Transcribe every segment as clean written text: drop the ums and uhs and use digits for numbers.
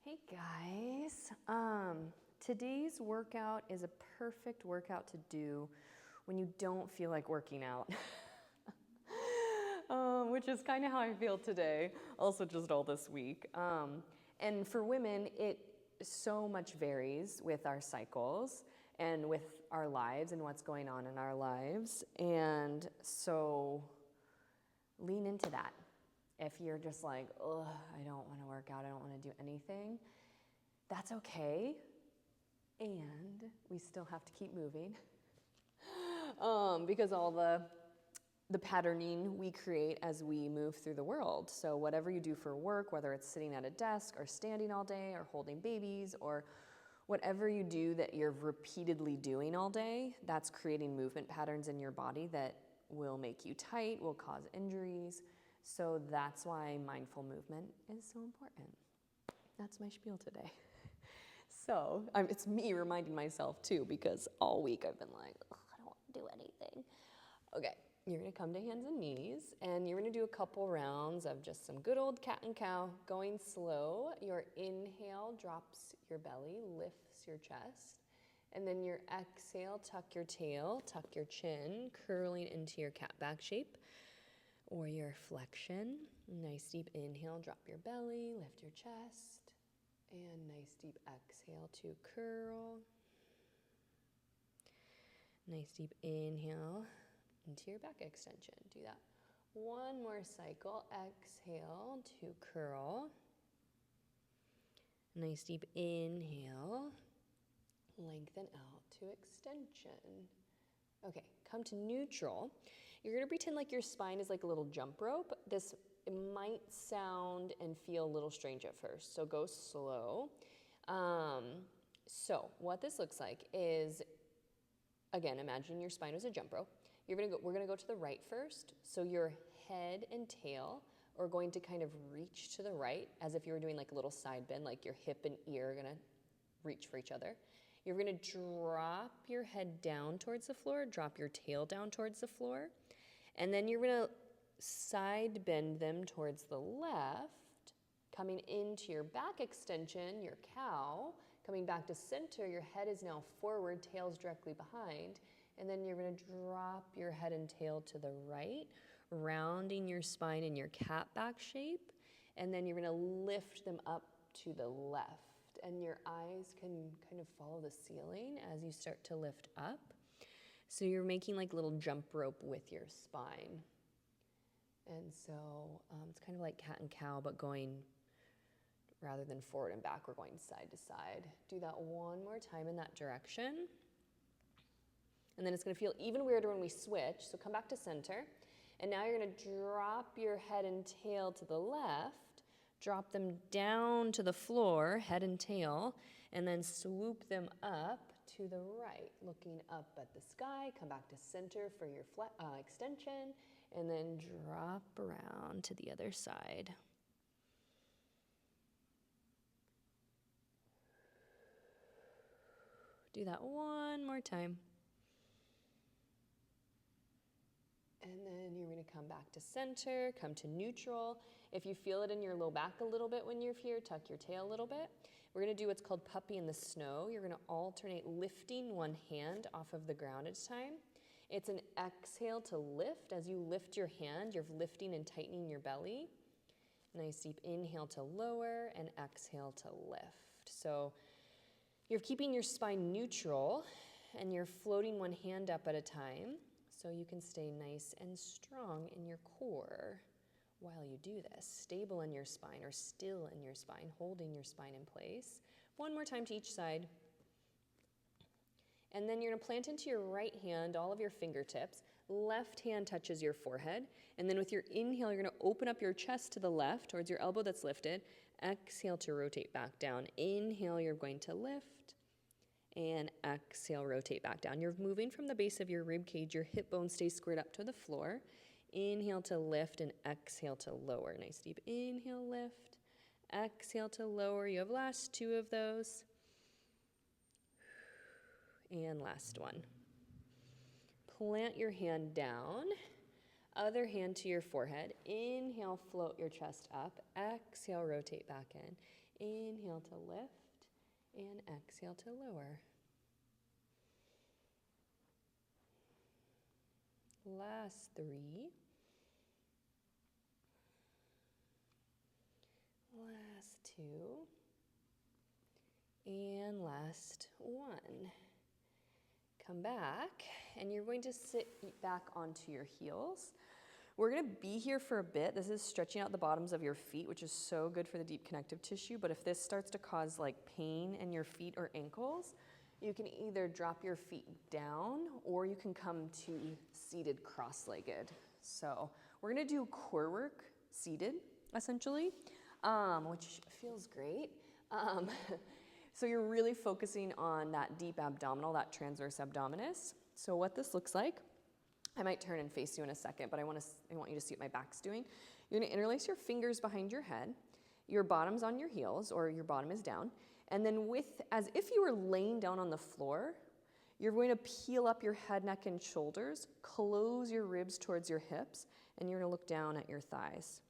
Hey guys, today's workout is a perfect workout to do when you don't feel like working out, which is kind of how I feel today, also just all this week. And for women, it so much varies with our cycles and with our lives and what's going on in our lives. And so lean into that. If you're just like, ugh, I don't want to work out, I don't want to do anything, that's okay. And we still have to keep moving because all the patterning we create as we move through the world. So whatever you do for work, whether it's sitting at a desk or standing all day or holding babies or whatever you do that you're repeatedly doing all day, that's creating movement patterns in your body that will make you tight, will cause injuries. So that's why mindful movement is so important. That's my spiel today. So it's me reminding myself too, because all week I've been like, I don't want to do anything. Okay, you're gonna come to hands and knees, and you're gonna do a couple rounds of just some good old cat and cow, going slow. Your inhale drops your belly, lifts your chest, and then your exhale, tuck your tail, tuck your chin, curling into your cat back shape. Or your flexion. Nice deep inhale, drop your belly, lift your chest. And nice deep exhale to curl. Nice deep inhale into your back extension. Do that one more cycle. Exhale to curl. Nice deep inhale. Lengthen out to extension. Okay, come to neutral. You're gonna pretend like your spine is like a little jump rope. This might sound and feel a little strange at first, so go slow. So what this looks like is, again, imagine your spine was a jump rope. We're gonna go to the right first. So your head and tail are going to kind of reach to the right as if you were doing like a little side bend, like your hip and ear are gonna reach for each other. You're gonna drop your head down towards the floor, drop your tail down towards the floor, and then you're gonna side bend them towards the left, coming into your back extension, your cow, coming back to center, your head is now forward, tail's directly behind, and then you're gonna drop your head and tail to the right, rounding your spine in your cat back shape, and then you're gonna lift them up to the left. And your eyes can kind of follow the ceiling as you start to lift up. So you're making like a little jump rope with your spine. And so it's kind of like cat and cow, but going, rather than forward and back, we're going side to side. Do that one more time in that direction. And then it's gonna feel even weirder when we switch. So come back to center. And now you're gonna drop your head and tail to the left. Drop them down to the floor, head and tail, and then swoop them up to the right, looking up at the sky. Come back to center for your extension, and then drop around to the other side. Do that one more time. And then you're going to come back to center, come to neutral. If you feel it in your low back a little bit when you're here, tuck your tail a little bit. We're going to do what's called puppy in the snow. You're going to alternate lifting one hand off of the ground at a time. It's an exhale to lift. As you lift your hand, you're lifting and tightening your belly. Nice deep inhale to lower and exhale to lift. So you're keeping your spine neutral and you're floating one hand up at a time, so you can stay nice and strong in your core while you do this. Stable in your spine or still in your spine, holding your spine in place. One more time to each side. And then you're gonna plant into your right hand all of your fingertips. Left hand touches your forehead. And then with your inhale, you're gonna open up your chest to the left towards your elbow that's lifted. Exhale to rotate back down. Inhale, you're going to lift. And exhale, rotate back down. You're moving from the base of your rib cage. Your hip bone stays squared up to the floor. Inhale to lift and exhale to lower. Nice deep inhale, lift. Exhale to lower. You have last two of those. And last one. Plant your hand down. Other hand to your forehead. Inhale, float your chest up. Exhale, rotate back in. Inhale to lift, and exhale to lower. Last 3. Last 2. And last 1. Come back, and you're going to sit back onto your heels. We're going to be here for a bit. This is stretching out the bottoms of your feet, which is so good for the deep connective tissue. But if this starts to cause like pain in your feet or ankles, you can either drop your feet down or you can come to seated cross-legged. So we're going to do core work seated, essentially, which feels great. So you're really focusing on that deep abdominal, that transverse abdominis. So what this looks like, I might turn and face you in a second, but I want you to see what my back's doing. You're gonna interlace your fingers behind your head, your bottom's on your heels, or your bottom is down, and then as if you were laying down on the floor, you're going to peel up your head, neck, and shoulders, close your ribs towards your hips, and you're gonna look down at your thighs.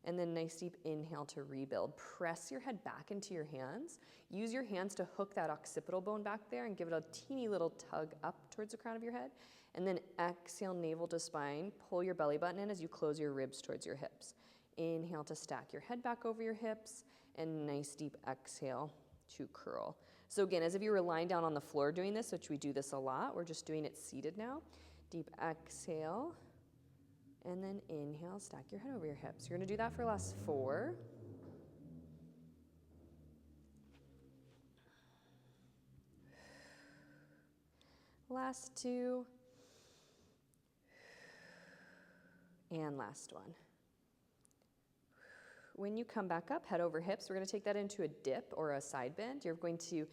And then nice deep inhale to rebuild. Press your head back into your hands. Use your hands to hook that occipital bone back there and give it a teeny little tug up towards the crown of your head. And then exhale, navel to spine. Pull your belly button in as you close your ribs towards your hips. Inhale to stack your head back over your hips. And nice deep exhale to curl. So again, as if you were lying down on the floor doing this, which we do this a lot, we're just doing it seated now. Deep exhale. And then inhale, stack your head over your hips. You're going to do that for last 4. Last 2. And last 1. When you come back up, head over hips, we're going to take that into a dip or a side bend. You're going to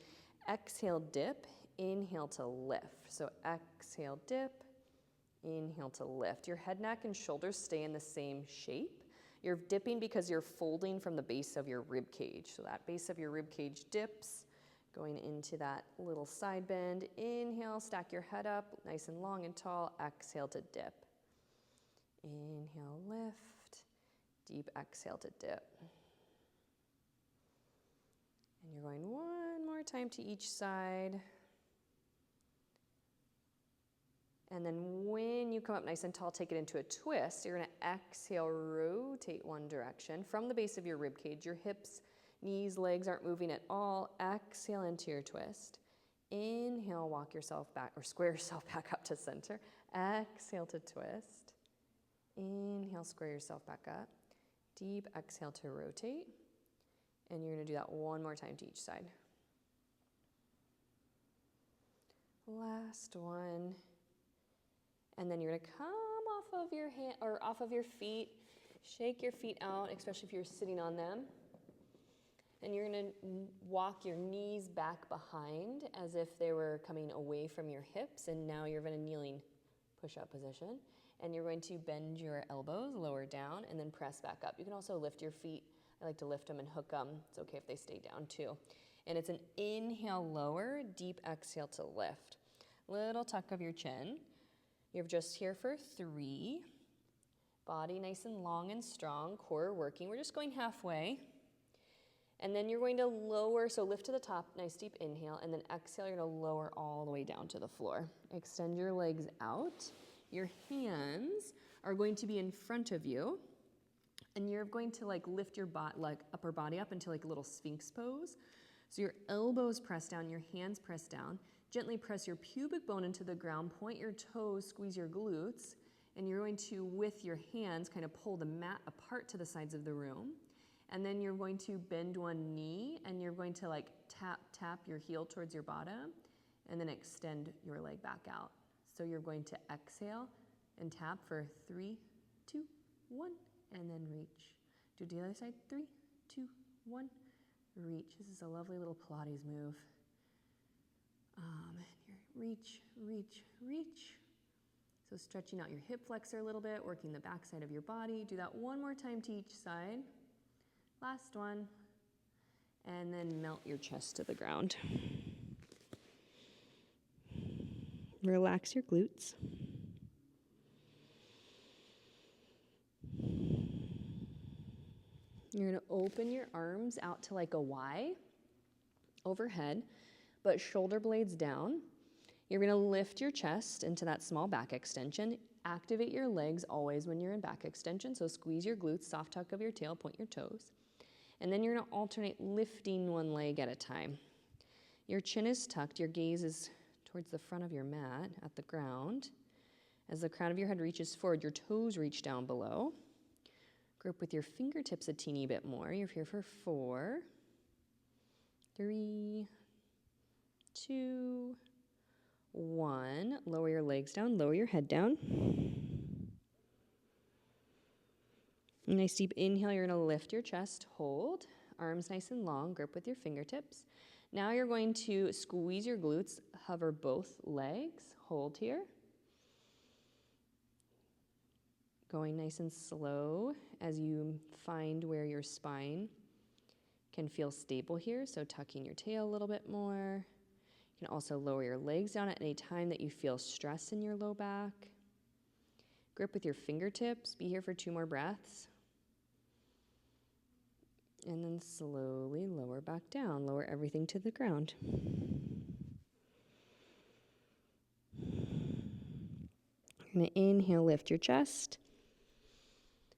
exhale, dip, inhale to lift. So exhale, dip. Inhale to lift. Your head, neck, and shoulders stay in the same shape. You're dipping because you're folding from the base of your rib cage. So that base of your rib cage dips, going into that little side bend. Inhale, stack your head up, nice and long and tall. Exhale to dip. Inhale, lift. Deep exhale to dip. And you're going one more time to each side. And then when you come up nice and tall, take it into a twist. You're going to exhale, rotate one direction from the base of your rib cage. Your hips, knees, legs aren't moving at all. Exhale into your twist. Inhale, walk yourself back or square yourself back up to center. Exhale to twist. Inhale, square yourself back up. Deep exhale to rotate. And you're going to do that one more time to each side. Last one. And then you're going to come off of your hand or off of your feet. Shake your feet out, especially if you're sitting on them. And you're going to walk your knees back behind as if they were coming away from your hips. And now you're in a kneeling push-up position. And you're going to bend your elbows, lower down, and then press back up. You can also lift your feet. I like to lift them and hook them. It's okay if they stay down too. And it's an inhale, lower, deep exhale to lift. Little tuck of your chin. You're just here for 3. Body nice and long and strong, core working. We're just going halfway. And then you're going to lower, so lift to the top, nice deep inhale, and then exhale, you're going to lower all the way down to the floor. Extend your legs out. Your hands are going to be in front of you, and you're going to lift your upper body up into a little sphinx pose. So your elbows press down, your hands press down. Gently press your pubic bone into the ground, point your toes, squeeze your glutes, and you're going to, with your hands, kind of pull the mat apart to the sides of the room. And then you're going to bend one knee, and you're going to tap your heel towards your bottom, and then extend your leg back out. So you're going to exhale and tap for 3, 2, 1, and then reach. Do the other side, 3, 2, 1, reach. This is a lovely little Pilates move. Reach, reach, reach. So stretching out your hip flexor a little bit, working the back side of your body. Do that one more time to each side. Last one. And then melt your chest to the ground. Relax your glutes. You're gonna open your arms out to like a Y overhead, but shoulder blades down. You're gonna lift your chest into that small back extension. Activate your legs always when you're in back extension, so squeeze your glutes, soft tuck of your tail, point your toes. And then you're gonna alternate lifting one leg at a time. Your chin is tucked, your gaze is towards the front of your mat at the ground. As the crown of your head reaches forward, your toes reach down below. Grip with your fingertips a teeny bit more. You're here for 4, 3, 2, 1. Lower your legs down, lower your head down. Nice deep inhale, you're gonna lift your chest, hold, arms nice and long, grip with your fingertips. Now you're going to squeeze your glutes, hover both legs, hold here. Going nice and slow as you find where your spine can feel stable here, so tucking your tail a little bit more. You can also lower your legs down at any time that you feel stress in your low back. Grip with your fingertips, be here for 2 more breaths. And then slowly lower back down, lower everything to the ground. You're gonna inhale, lift your chest.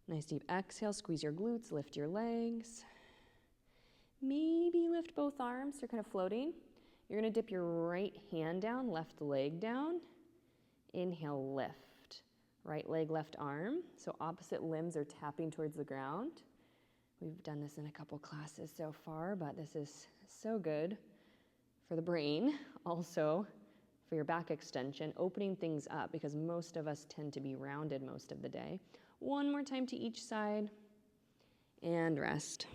Nice deep exhale, squeeze your glutes, lift your legs. Maybe lift both arms, you're kind of floating. You're gonna dip your right hand down, left leg down. Inhale, lift. Right leg, left arm. So opposite limbs are tapping towards the ground. We've done this in a couple classes so far, but this is so good for the brain, also for your back extension, opening things up because most of us tend to be rounded most of the day. 1 more time to each side, and rest.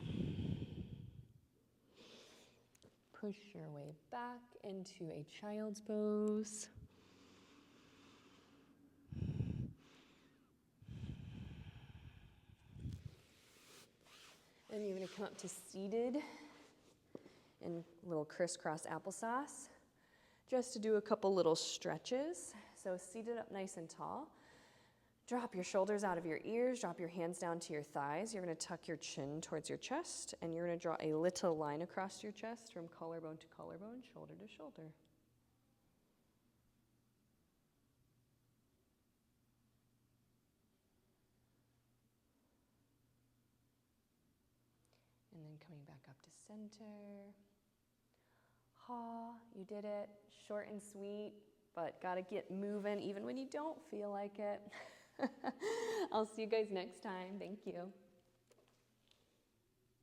Push your way back into a child's pose. And you're gonna come up to seated in little crisscross applesauce, just to do a couple little stretches. So seated up nice and tall. Drop your shoulders out of your ears, drop your hands down to your thighs. You're gonna tuck your chin towards your chest, and you're gonna draw a little line across your chest from collarbone to collarbone, shoulder to shoulder. And then coming back up to center. Ha, you did it. Short and sweet, but gotta get moving even when you don't feel like it. I'll see you guys next time. Thank you.